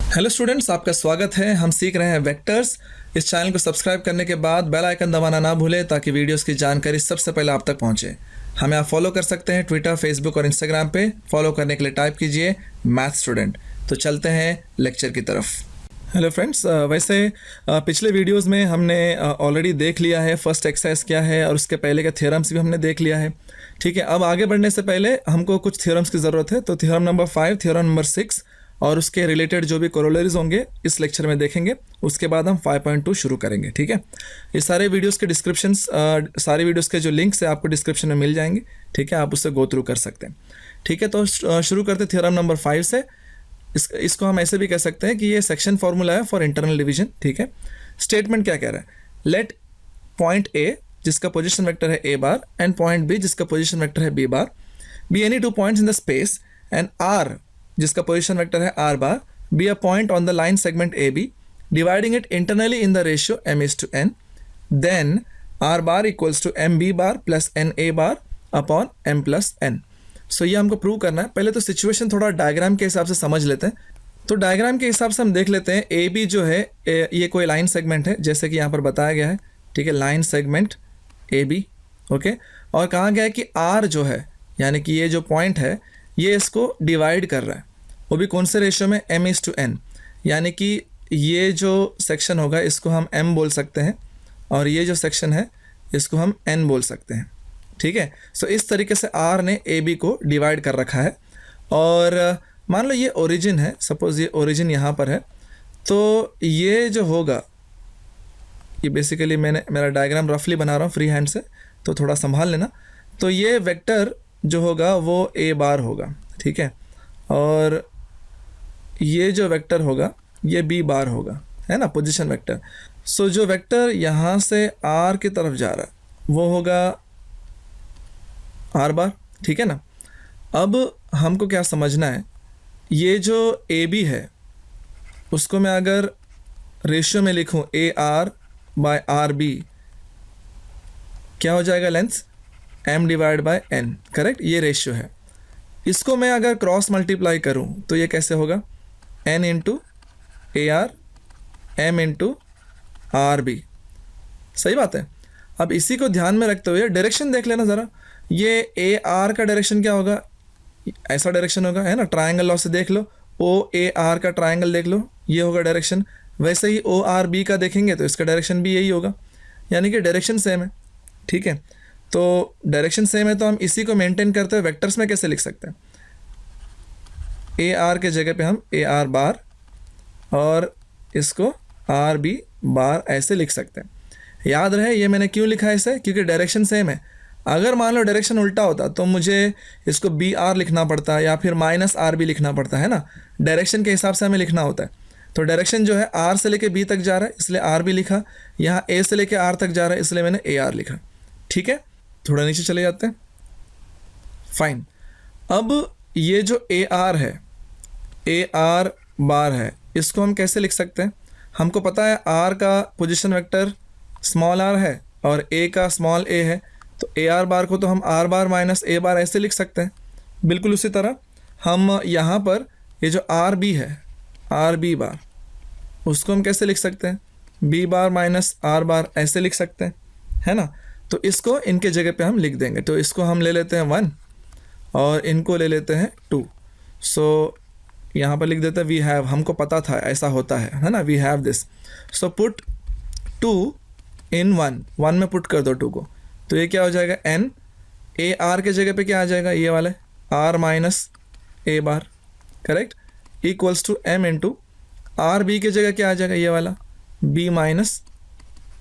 Hello students, आपका स्वागत है। हम सीख रहे हैं वेक्टर्स। इस चैनल को सब्सक्राइब करने के बाद बेल आइकन दबाना ना भूलें ताकि वीडियोस की जानकारी सबसे पहले आप तक पहुंचे। हमें आप फॉलो कर सकते हैं ट्विटर, फेसबुक और इंस्टाग्राम पे। फॉलो करने के लिए टाइप कीजिए मैथ स्टूडेंट। तो चलते हैं लेक्चर की तरफ। हेलो फ्रेंड्स, वैसे पिछले वीडियोस में हमने ऑलरेडी देख लिया है फर्स्ट एक्सरसाइज क्या है और उसके पहले के थ्योरम्स भी हमने देख लिया है। ठीक है, अब आगे बढ़ने से पहले हमको कुछ थ्योरम्स की ज़रूरत है। तो थ्योरम नंबर 5, थ्योरम नंबर 6 और उसके रिलेटेड जो भी कोरोलरीज होंगे इस लेक्चर में देखेंगे। उसके बाद हम 5.2 शुरू करेंगे। ठीक है, ये सारे वीडियोस के डिस्क्रिप्शंस, सारे वीडियोस के जो लिंक्स है आपको डिस्क्रिप्शन में मिल जाएंगे। ठीक है, आप उससे गो थ्रू कर सकते हैं। ठीक है, तो शुरू करते थ्योरम नंबर 5 से। इसको हम ऐसे भी कह सकते हैं कि ये सेक्शन फॉर्मूला है फॉर इंटरनल डिवीजन। ठीक है, स्टेटमेंट क्या कह रहा है? लेट पॉइंट ए जिसका पोजिशन वेक्टर है A bar and point B जिसका पोजिशन वेक्टर है B bar be any two points in the space and R जिसका पोजीशन वेक्टर है R bar be a point on the line segment A B dividing it internally in the ratio M is to N, then R bar equals to M B bar plus N A bar upon M plus N. So ये हमको prove करना है। पहले तो situation थोड़ा diagram के हिसाब से समझ लेते हैं। तो डायग्राम के हिसाब से हम देख लेते हैं ए बी जो है ये कोई लाइन सेगमेंट है जैसे कि यहाँ पर बताया गया है। ठीक है, line segment A B. Okay, और कहा गया है कि आर जो है यानी कि ये जो पॉइंट है ये इसको डिवाइड कर रहा है, वो भी कौन से रेशियो में? m is to N. यानी कि ये जो सेक्शन होगा इसको हम m बोल सकते हैं और ये जो सेक्शन है इसको हम n बोल सकते हैं। ठीक है, सो इस तरीके से r ने ए बी को डिवाइड कर रखा है। और मान लो ये ओरिजिन है, सपोज ये ओरिजिन यहाँ पर है, तो ये जो होगा ये बेसिकली मेरा डायग्राम रफली बना रहा हूँ फ्री हैंड से, तो थोड़ा संभाल लेना। तो ये वेक्टर जो होगा वो ए बार होगा। ठीक है, और ये जो वेक्टर होगा ये बी बार होगा, है ना, पोजीशन वेक्टर। सो जो वेक्टर यहाँ से आर की तरफ जा रहा है वो होगा आर बार। ठीक है ना। अब हमको क्या समझना है, ये जो ए बी है उसको मैं अगर रेशियो में लिखूँ A R by R B, क्या हो जाएगा? Length M divide by N. Correct, ये रेशियो है। इसको मैं अगर क्रॉस मल्टीप्लाई करूँ तो ये कैसे होगा? N into A R M into R B. सही बात है। अब इसी को ध्यान में रखते हुए डायरेक्शन देख लेना ज़रा। ये ए आर का डायरेक्शन क्या होगा? ऐसा डायरेक्शन होगा, है ना। ट्रायंगल लॉ से देख लो, ओ ए आर का ट्रायंगल देख लो, ये होगा डायरेक्शन। वैसे ही ओ आर बी का देखेंगे तो इसका डायरेक्शन भी यही होगा, यानी कि डायरेक्शन सेम है। ठीक है, तो डायरेक्शन सेम है तो हम इसी को मेंटेन करते हुए वेक्टर्स में कैसे लिख सकते हैं? ए आर के जगह पे हम ए आर बार और इसको आर बी बार ऐसे लिख सकते हैं। याद रहे ये मैंने क्यों लिखा है इसे, क्योंकि डायरेक्शन सेम है। अगर मान लो डायरेक्शन उल्टा होता तो मुझे इसको बी आर लिखना पड़ता या फिर माइनस आर बी लिखना पड़ता, है ना। डायरेक्शन के हिसाब से हमें लिखना होता है। तो डायरेक्शन जो है आर से लेके बी तक जा रहा है इसलिए आर बी लिखा, यहाँ ए से लेके आर तक जा रहा है इसलिए मैंने ए आर लिखा। ठीक है, थोड़ा नीचे चले जाते हैं। फाइन, अब ये जो ए आर है, ए आर बार है, इसको हम कैसे लिख सकते हैं? हमको पता है आर का पोजीशन वेक्टर स्मॉल आर है और ए का स्मॉल ए है, तो ए आर बार को तो हम आर बार माइनस ए बार ऐसे लिख सकते हैं। बिल्कुल उसी तरह हम यहाँ पर ये जो आर बी है, आर बी बार, उसको हम कैसे लिख सकते हैं? B bar minus R bar ऐसे लिख सकते हैं, है ना। तो इसको इनके जगह पे हम लिख देंगे। तो इसको हम ले लेते हैं 1 और इनको ले लेते हैं 2। सो यहाँ पर लिख देते हैं वी हैव, हमको पता था ऐसा होता है ना, we have this. So put 2 इन 1 में पुट कर दो 2 को, तो ये क्या हो जाएगा? एन ए आर के जगह पे क्या आ जाएगा? ये वाले R minus A bar. Correct, equals to M into R B के जगह क्या आ जाएगा? ये वाला बी माइनस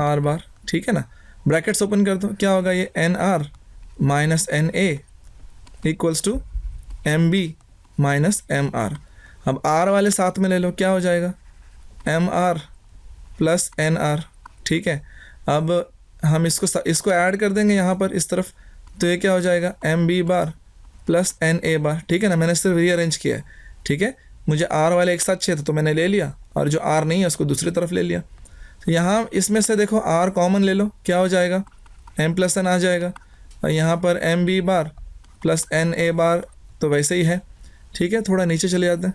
आर बार। ठीक है ना, ब्रैकेट्स ओपन कर दो, क्या होगा? ये N R minus N A equals to M B minus M R. अब आर वाले साथ में ले लो, क्या हो जाएगा? M R plus N R. ठीक है, अब हम इसको ऐड कर देंगे यहाँ पर इस तरफ, तो ये क्या हो जाएगा? M B bar plus N A bar. ठीक है ना, मैंने सिर्फ रीअरेंज किया है। ठीक है, मुझे आर वाले एक साथ चाहिए था तो मैंने ले लिया, और जो आर नहीं है उसको दूसरी तरफ ले लिया। तो यहाँ इसमें से देखो आर कॉमन ले लो, क्या हो जाएगा? एम प्लस एन आ जाएगा, और यहाँ पर M B bar plus N A bar तो वैसे ही है। ठीक है, थोड़ा नीचे चले जाते हैं।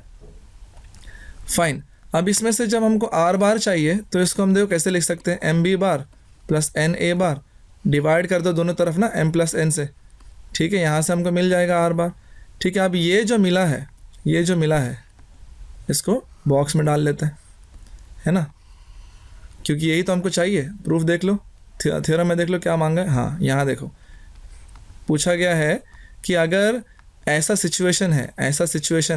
फाइन, अब इसमें से जब हमको आर बार चाहिए तो इसको हम देखो कैसे लिख सकते हैं, M B bar plus N A bar, divide कर दो दोनों तरफ ना एम प्लस एन से, ठीक है, यहाँ से हमको मिल जाएगा आर बार। ठीक है, अब ये जो मिला है इसको बॉक्स में डाल लेते हैं, है ना, क्योंकि यही तो हमको चाहिए। प्रूफ देख लो, थ्योरम में देख लो क्या मांगा है। हाँ, यहाँ देखो पूछा गया है कि अगर ऐसा सिचुएशन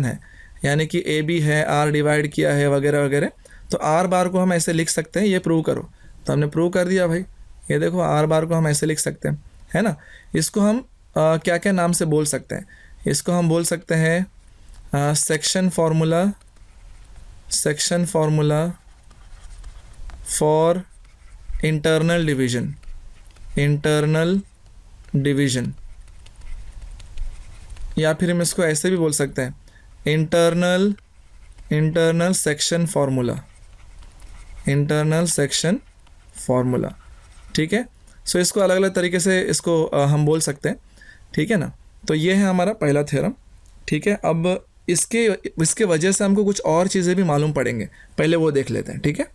है यानी कि ए बी है, आर डिवाइड किया है वगैरह वगैरह, तो आर बार को हम ऐसे लिख सकते हैं, ये प्रूव करो। तो हमने प्रूव कर दिया भाई, ये देखो आर बार को हम ऐसे लिख सकते हैं, है ना। इसको हम क्या क्या नाम से बोल सकते हैं, इसको हम बोल सकते हैं section formula for internal division, या फिर हम इसको ऐसे भी बोल सकते हैं इंटरनल सेक्शन फार्मूला, ठीक है। सो इसको अलग अलग तरीके से इसको हम बोल सकते हैं, ठीक है ना। तो ये है हमारा पहला थ्योरम, ठीक है। अब इसके वजह से हमको कुछ और चीज़ें भी मालूम पड़ेंगे, पहले वो देख लेते हैं, ठीक है।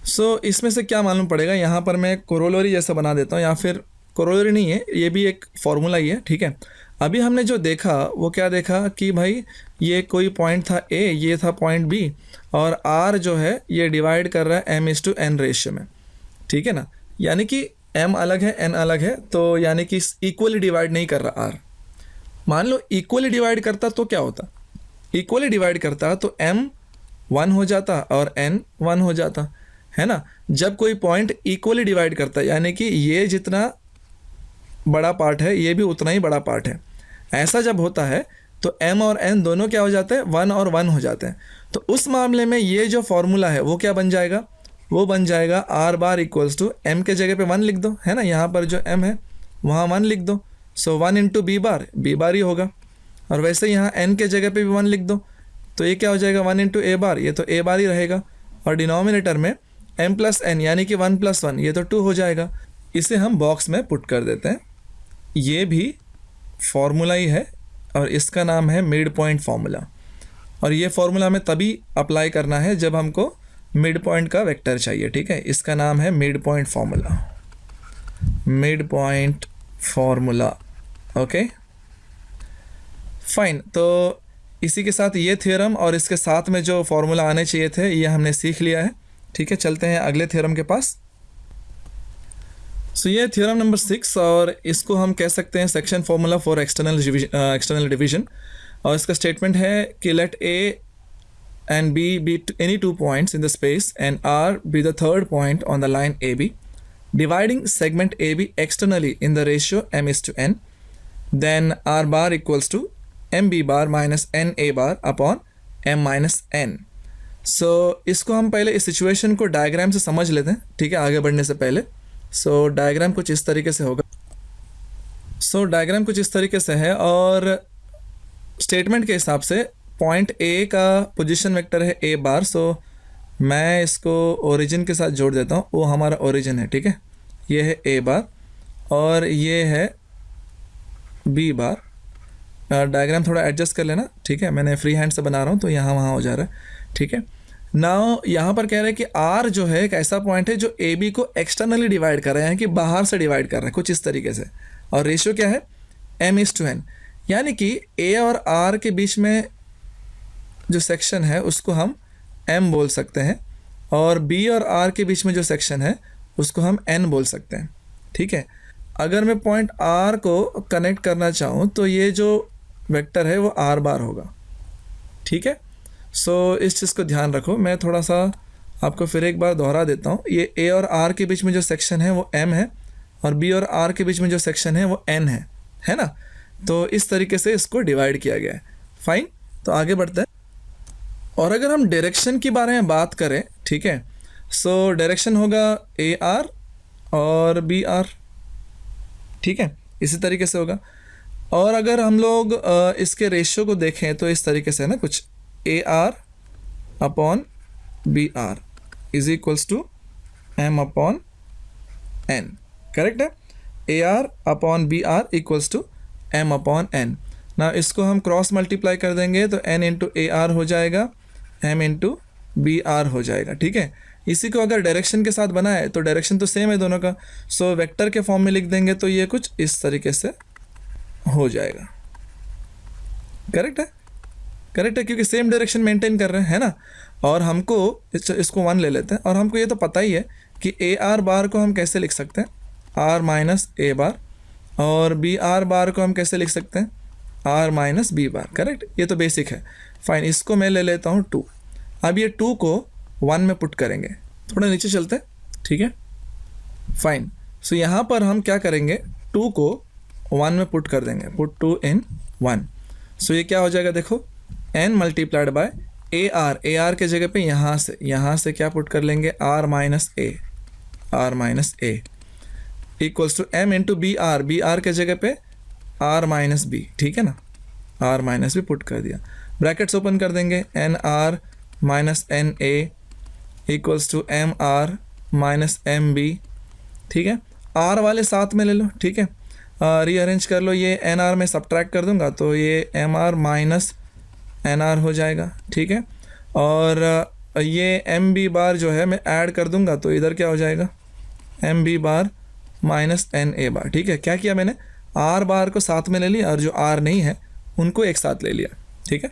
सो इसमें से क्या मालूम पड़ेगा, यहाँ पर मैं कोरोलरी जैसा बना देता हूँ, या फिर कोरोलरी नहीं है, ये भी एक फॉर्मूला ही है, ठीक है। अभी हमने जो देखा वो क्या देखा कि भाई ये कोई पॉइंट था ए, ये था पॉइंट बी, और आर जो है ये डिवाइड कर रहा है m/n रेशियो में, ठीक है ना। यानी कि m अलग है, n अलग है, तो यानी कि इक्वली डिवाइड नहीं कर रहा आर। मान लो इक्वली डिवाइड करता तो क्या होता, इक्वली डिवाइड करता तो m 1 हो जाता और n 1 हो जाता, है ना। जब कोई पॉइंट इक्वली डिवाइड करता है यानी कि ये जितना बड़ा पार्ट है ये भी उतना ही बड़ा पार्ट है, ऐसा जब होता है तो m और n दोनों क्या हो जाते हैं, 1 और 1 हो जाते हैं। तो उस मामले में ये जो फॉर्मूला है वो क्या बन जाएगा, वो बन जाएगा R bar equals to m के जगह पे 1 लिख दो, है ना, यहाँ पर जो m है वहाँ 1 लिख दो, सो 1 इंटू b बार ही होगा, और वैसे यहाँ n के जगह पे भी 1 लिख दो, तो ये क्या हो जाएगा 1 इंटू a बार, ये तो a बार ही रहेगा, और डिनोमिनेटर में m प्लस n यानी कि 1 प्लस 1 ये तो 2 हो जाएगा। इसे हम बॉक्स में पुट कर देते हैं, ये भी फॉर्मूला ही है और इसका नाम है मिड पॉइंट फार्मूला, और ये फार्मूला हमें तभी अप्लाई करना है जब हमको मिड पॉइंट का वेक्टर चाहिए, ठीक है। इसका नाम है mid point formula, okay fine. तो इसी के साथ ये थ्योरम और इसके साथ में जो फार्मूला आने चाहिए थे ये हमने सीख लिया है, ठीक है। चलते हैं अगले थ्योरम के पास। सो ये थ्योरम नंबर 6, और इसको हम कह सकते हैं section formula for external division, और इसका स्टेटमेंट है कि let A and B be any 2 points in the space and R be the third point on the line A B, dividing segment A B externally in the ratio m/n, then R bar equals to m b bar minus n a bar upon m-n। So इसको हम पहले इस situation को diagram से समझ लेते हैं, ठीक है, आगे बढ़ने से पहले। सो डायग्राम कुछ इस तरीके से होगा, डायग्राम कुछ इस तरीके से है, और स्टेटमेंट के हिसाब से पॉइंट ए का पोजीशन वेक्टर है a बार, सो मैं इसको ओरिजिन के साथ जोड़ देता हूँ, वो हमारा ओरिजिन है, ठीक है, ये है a बार और ये है b बार। डायग्राम थोड़ा एडजस्ट कर लेना, ठीक है, मैंने फ्री हैंड से बना रहा हूँ तो यहाँ वहाँ हो जा रहा है, ठीक है। नाउ यहाँ पर कह रहे हैं कि R जो है एक ऐसा पॉइंट है जो AB को एक्सटर्नली डिवाइड कर रहे हैं, कि बाहर से डिवाइड कर रहे हैं कुछ इस तरीके से, और रेशियो क्या है m/n, यानी कि A और R के बीच में जो सेक्शन है उसको हम m बोल सकते हैं, और B और R के बीच में जो सेक्शन है उसको हम n बोल सकते हैं, ठीक है। अगर मैं पॉइंट R को कनेक्ट करना चाहूँ तो ये जो वेक्टर है वो R बार होगा, ठीक है। सो इस चीज़ को ध्यान रखो, मैं थोड़ा सा आपको फिर एक बार दोहरा देता हूँ। ये A और R के बीच में जो सेक्शन है वो M है, और B और R के बीच में जो सेक्शन है वो N है ना। तो इस तरीके से इसको डिवाइड किया गया है, फाइन। तो आगे बढ़ते हैं, और अगर हम डायरेक्शन के बारे में बात करें, ठीक है, सो डायरेक्शन होगा AR और BR, ठीक है, इसी तरीके से होगा। और अगर हम लोग इसके रेशियो को देखें तो इस तरीके से है ना, कुछ AR upon BR is equals to M upon N, correct है। AR upon BR equals to M upon N। ना इसको हम क्रॉस मल्टीप्लाई कर देंगे तो N इंटू AR हो जाएगा M इंटू बी आर हो जाएगा, ठीक है। इसी को अगर डायरेक्शन के साथ बनाए तो डायरेक्शन तो सेम है दोनों का, सो वेक्टर के फॉर्म में लिख देंगे तो ये कुछ इस तरीके से हो जाएगा। करेक्ट है, करेक्ट है, क्योंकि सेम डायरेक्शन मेंटेन कर रहे हैं, है ना। और हमको इसको 1 ले लेते हैं, और हमको ये तो पता ही है कि ए आर बार को हम कैसे लिख सकते हैं, आर माइनस ए बार, और बी आर बार को हम कैसे लिख सकते हैं, R minus B bar. Correct, ये तो बेसिक है। फाइन, इसको मैं ले लेता हूँ 2। अब ये 2 को 1 में पुट करेंगे, थोड़ा नीचे चलते हैं, ठीक है। फाइन, सो यहाँ पर हम क्या करेंगे, 2 को 1 में पुट कर देंगे, पुट 2 इन 1। सो ये क्या हो जाएगा, देखो n multiplied by A R के जगह पे यहाँ से क्या पुट कर लेंगे, R minus A equals to m into B R के जगह पे आर माइनस बी, ठीक है ना, आर माइनस बी पुट कर दिया। ब्रैकेट्स ओपन कर देंगे, N R minus N A equals to M R minus M B, ठीक है। आर वाले साथ में ले लो, ठीक है, रीअरेंज कर लो, ये एन आर में सब्ट्रैक्ट कर दूंगा तो ये M R minus N R हो जाएगा, ठीक है। और ये एम बी बार जो है मैं ऐड कर दूंगा तो इधर क्या हो जाएगा, M B bar minus N A bar, ठीक है। क्या किया मैंने, आर बार को साथ में ले लिया और जो आर नहीं है उनको एक साथ ले लिया, ठीक है।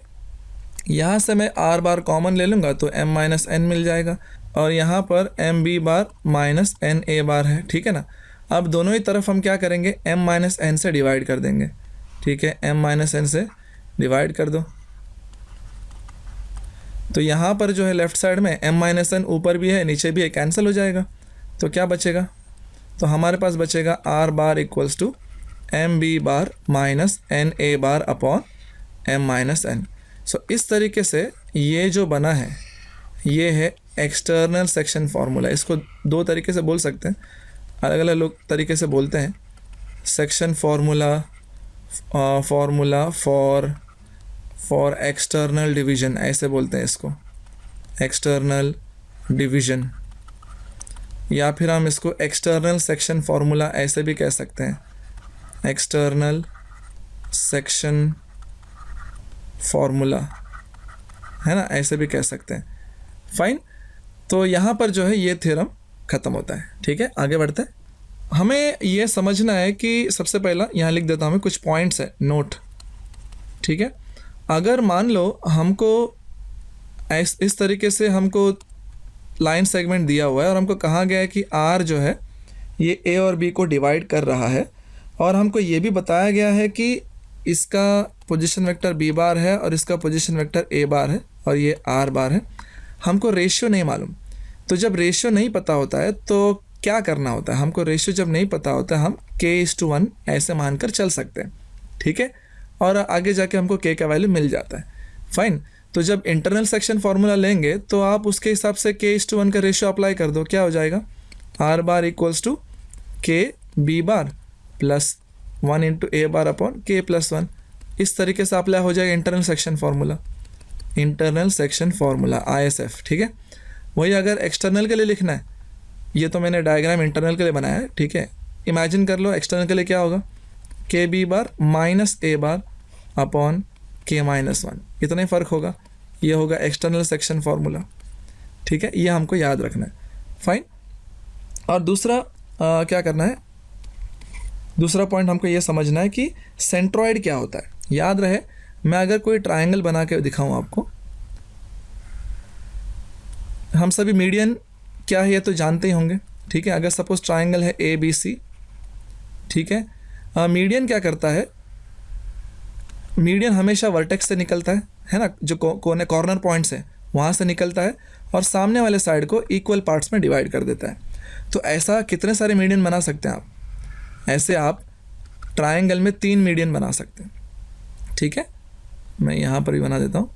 यहाँ से मैं आर बार कॉमन ले लूँगा तो एम माइनस एन मिल जाएगा, और यहाँ पर M B bar minus N A bar है, ठीक है ना। अब दोनों ही तरफ हम क्या करेंगे, m माइनस एन से डिवाइड कर देंगे, ठीक है, m माइनस एन से डिवाइड कर दो। तो यहाँ पर जो है लेफ्ट साइड में m माइनस एन ऊपर भी है नीचे भी है, कैंसिल हो जाएगा, तो क्या बचेगा, तो हमारे पास बचेगा r bar equals to M B bar minus N A bar upon m minus N. So इस तरीके से ये जो बना है ये है एक्सटर्नल सेक्शन फार्मूला। इसको 2 तरीके से बोल सकते हैं, अलग अलग लोग तरीके से बोलते हैं। Section formula for external division ऐसे बोलते हैं इसको, एक्सटर्नल डिवीजन, या फिर हम इसको एक्सटर्नल सेक्शन फार्मूला ऐसे भी कह सकते हैं, एक्सटर्नल सेक्शन फार्मूला, है ना, ऐसे भी कह सकते हैं। फाइन, तो यहाँ पर जो है ये थ्योरम ख़त्म होता है, ठीक है। आगे बढ़ते हैं। हमें ये समझना है कि सबसे पहला यहाँ लिख देता हूँ मैं, कुछ पॉइंट्स है नोट, ठीक है। अगर मान लो हमको इस तरीके से हमको लाइन सेगमेंट दिया हुआ है और हमको कहा गया है कि आर जो है ये ए और बी को डिवाइड कर रहा है, और हमको ये भी बताया गया है कि इसका पोजीशन वेक्टर बी बार है और इसका पोजीशन वेक्टर ए बार है और ये आर बार है। हमको रेशियो नहीं मालूम, तो जब रेशियो नहीं पता होता है तो क्या करना होता है, हमको रेशियो जब नहीं पता होता है हम k:1 ऐसे मानकर चल सकते हैं, ठीक है, और आगे जाके हमको k का वैल्यू मिल जाता है। फाइन, तो जब इंटरनल सेक्शन फार्मूला लेंगे तो आप उसके हिसाब से k:1 का रेशियो अप्लाई कर दो, क्या हो जाएगा, R bar equals to k B bar plus 1 into A bar upon k plus 1। इस तरीके से अप्लाई हो जाएगा इंटरनल सेक्शन फार्मूला ISF, ठीक है। वही अगर एक्सटर्नल के लिए लिखना है, ये तो मैंने डायग्राम इंटरनल के लिए बनाया है, ठीक है। इमेजिन कर लो एक्सटर्नल के लिए क्या होगा, के B bar minus A bar upon के माइनस 1, इतना ही फ़र्क होगा, ये होगा एक्सटर्नल सेक्शन फार्मूला, ठीक है। ये हमको याद रखना है। फाइन, और दूसरा क्या करना है, दूसरा पॉइंट हमको ये समझना है कि सेंट्रॉइड क्या होता है। याद रहे, मैं अगर कोई ट्रायंगल बना के दिखाऊं आपको, हम सभी मीडियन क्या है ये तो जानते ही होंगे, ठीक है। अगर सपोज ट्रायंगल है ABC, ठीक है, मीडियन क्या करता है, मीडियन हमेशा वर्टेक्स से निकलता है ना, जो कोने कॉर्नर पॉइंट्स है वहाँ से निकलता है और सामने वाले साइड को इक्वल पार्ट्स में डिवाइड कर देता है। तो ऐसा कितने सारे मीडियन बना सकते हैं आप, ऐसे आप ट्रायंगल में 3 मीडियन बना सकते हैं, ठीक है। मैं यहाँ पर भी बना देता हूँ,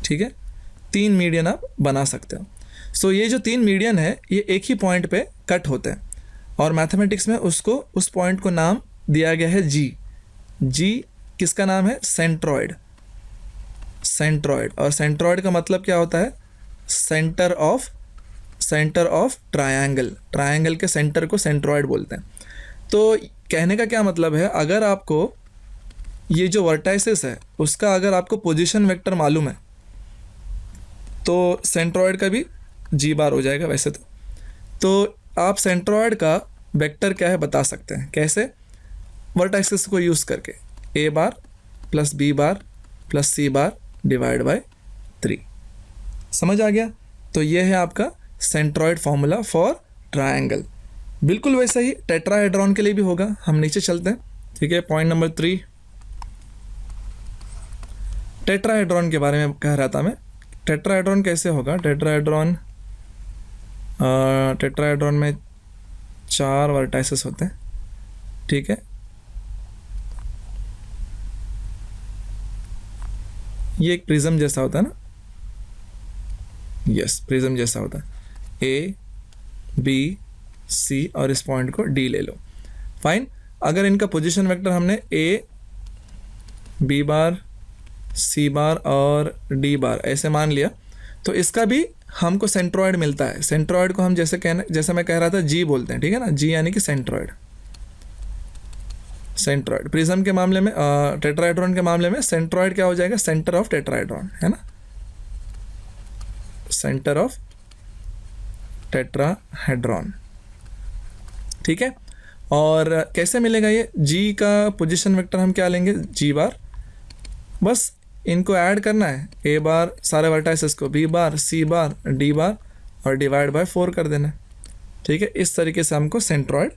ठीक है, 3 मीडियन आप बना सकते हो। सो ये जो 3 मीडियन है ये एक ही पॉइंट पे कट होते हैं, और मैथमेटिक्स में उसको उस पॉइंट को नाम दिया गया है जी किसका नाम है, सेंट्रॉइड। और सेंट्रॉइड का मतलब क्या होता है, सेंटर ऑफ ट्रायंगल के सेंटर को सेंट्रॉइड बोलते हैं। तो कहने का क्या मतलब है, अगर आपको ये जो वर्टाइसिस है उसका अगर आपको पोजीशन वेक्टर मालूम है तो सेंट्रॉयड का भी जी बार हो जाएगा वैसे तो आप सेंट्रॉयड का वेक्टर क्या है बता सकते हैं कैसे, वर्टाइसिस को यूज़ करके A bar plus B bar plus C bar divide by 3। समझ आ गया? तो ये है आपका सेंट्रॉयड फॉर्मूला फॉर ट्रायंगल। बिल्कुल वैसा ही टेट्राहेड्रॉन के लिए भी होगा। हम नीचे चलते हैं, ठीक है। पॉइंट नंबर 3, टेट्राहेड्रॉन के बारे में कह रहा था मैं। टेट्राहेड्रॉन कैसे होगा? टेट्राहेड्रॉन में 4 वर्टाइसेस होते हैं, ठीक है। ये एक प्रिज्म जैसा होता है ना, यस प्रिज्म जैसा होता है। ए बी सी और इस पॉइंट को डी ले लो। फाइन, अगर इनका पोजीशन वेक्टर हमने ए बी बार सी बार और डी बार ऐसे मान लिया तो इसका भी हमको सेंट्रॉयड मिलता है। सेंट्रॉयड को हम जैसे मैं कह रहा था जी बोलते हैं, ठीक है ना, जी यानी कि सेंट्रॉयड। सेंट्रॉयड प्रिज्म के मामले में, टेट्राहेड्रॉन के मामले में सेंट्रॉयड क्या हो जाएगा? सेंटर ऑफ टेट्राहेड्रॉन, है ना, सेंटर ऑफ टेट्राहेड्रॉन, ठीक है। और कैसे मिलेगा ये? जी का पोजीशन वेक्टर हम क्या लेंगे? जी बार, बस इनको ऐड करना है, ए बार सारे वर्टाइसेस को, बी बार सी बार डी बार और डिवाइड बाय 4 कर देना है, ठीक है। इस तरीके से हमको सेंट्रॉयड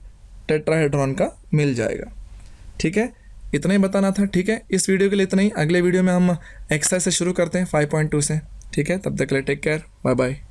टेट्राहेड्रॉन का मिल जाएगा, ठीक है। इतना ही बताना था, ठीक है। इस वीडियो के लिए इतना ही। अगले वीडियो में हम एक्सरसाइज से शुरू करते हैं 5.2 से, ठीक है। तब तक के लिए टेक केयर, बाय बाय।